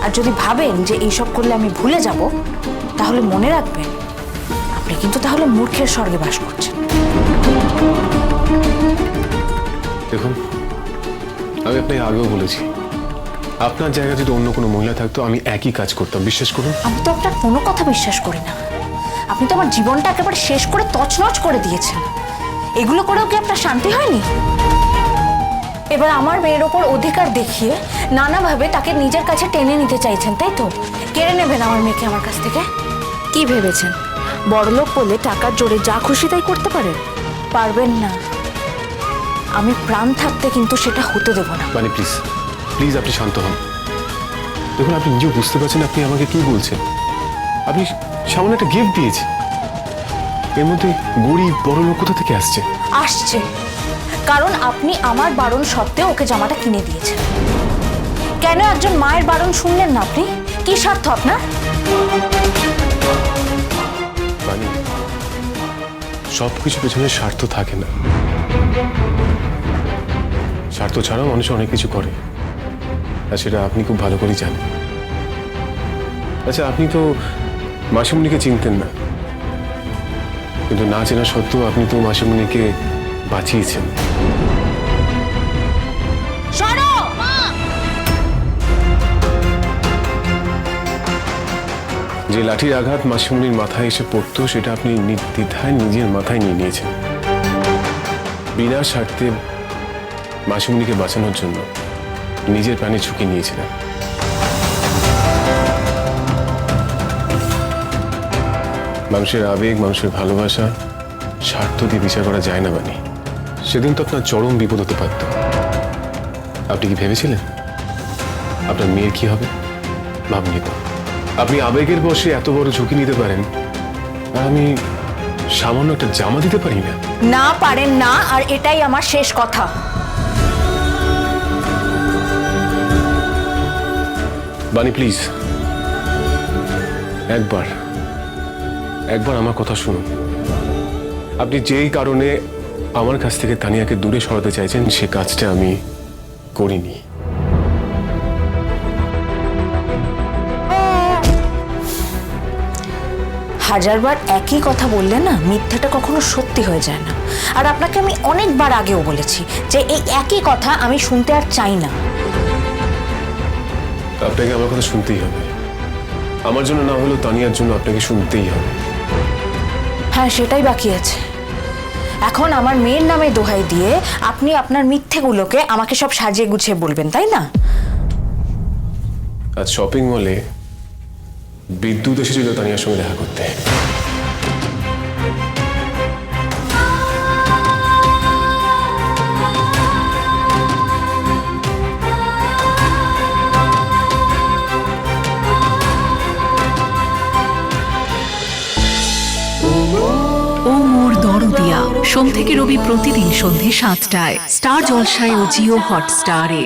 আর যদি ভাবেন যে এইসব করলে আমি ভুলে যাব, তাহলে মনে রাখবেন আপনি কিন্তু তাহলে মূর্খের স্বর্গে বাস করছেন। দেখুন, আমি আপনাকে আগেও বলেছি, আপনার জায়গায় যদি অন্য কোনো মহিলা থাকতো আমি একই কাজ করতাম, বিশ্বাস করুন। আমি তো আপনার কোনো কথা বিশ্বাস করি না। আপনি তো আমার জীবনটা একেবারে শেষ করে তছনছ করে দিয়েছেন। এগুলো করেও কি আপনার শান্তি হয়নি? এবার আমার মেয়ের ওপর অধিকার দেখিয়ে নানাভাবে তাকে নিজের কাছে টেনে নিতে চাইছেন, তাই তো? কেড়ে নেবেন আমার মেয়েকে আমার কাছ থেকে? কি ভেবেছেন বড়লোক বলে টাকার জোরে যা খুশি তাই করতে পারেন? পারবেন না। আমি প্রাণ থাকতে কিন্তু সেটা হতে দেব না। মানে প্লিজ প্লিজ আপনি শান্ত হন। দেখুন, আপনি নিজেও বুঝতে পারছেন আপনি আমাকে কি বলছেন। আপনি সামান্য একটা গিফট দিয়েছি, এর মধ্যে গরিব বড় লোক কোথা থেকে আসছে? আসছে কারণ আপনি আমার বারণ সত্ত্বেও ওকে জামাটা কিনে দিয়েছেন। কেন একজন মায়ের বারণ শুনলেন না আপনি? কি স্বার্থ আপনার? মানে সবকিছু পেছনে স্বার্থ থাকে না, স্বার্থ ছাড়াও মানুষ অনেক কিছু করে, আর সেটা আপনি খুব ভালো করেই জানেন। আচ্ছা, আপনি তো মাসিমণিকে চিনতেন না, কিন্তু না চেনা সত্ত্বেও আপনি তো মাসিমণিকে বাঁচিয়েছেন। যে লাঠির আঘাত মাসিমণির মাথায় এসে পড়তো সেটা আপনি নির্দ্বিধায় নিজের মাথায় নিয়ে নিয়েছেন, বিনা স্বার্থে মাসিমণিকে বাঁচানোর জন্য নিজের প্রাণে ঝুঁকি নিয়েছিলেন। মানুষের আবেগ, মানুষের ভালোবাসা স্বার্থ দিয়ে বিচার করা যায় না বানি। সেদিন তো আপনার চরম বিপদ হতে পারত। আপনি কি ভেবেছিলেন আপনার মেয়ের কি হবে? ভাবনি তো। আপনি আবেগের বশে এত বড় ঝুঁকি নিতে পারেন, আর আমি সামান্য একটা জামা দিতে পারি না? না পারেন না, আর এটাই আমার শেষ কথা। বানি প্লিজ, একবার আমার কথা শুনুন। আপনি যেই কারণে আমার কাছ থেকে তানিয়াকে দূরে সরাতে চাইছেন সে কাজটা আমি করিনি। হাজারবার একই কথা বললে না, মিথ্যাটা কখনো সত্যি হয়ে যায় না। আর আপনাকে আমি অনেকবার আগেও বলেছি যে এই একই কথা আমি শুনতে আর চাই না। আপনাকে আমার কথা শুনতেই হবে। আমার জন্য না হলেও তানিয়ার জন্য আপনাকে শুনতেই হবে। হ্যাঁ, সেটাই বাকি আছে। এখন আমার মেয়ের নামে দোহাই দিয়ে আপনি আপনার মিথ্যেগুলোকে আমাকে সব সাজিয়ে গুছিয়ে বলবেন, তাই না? আজ শপিং মলে বিদ্যুৎ এসেছিল তানিয়ার সঙ্গে দেখা করতে। ও মোর দরদিয়া, সোম থেকে রবি প্রতিদিন সন্ধে ৭টায় স্টার জলসায় ও জিও হটস্টারে।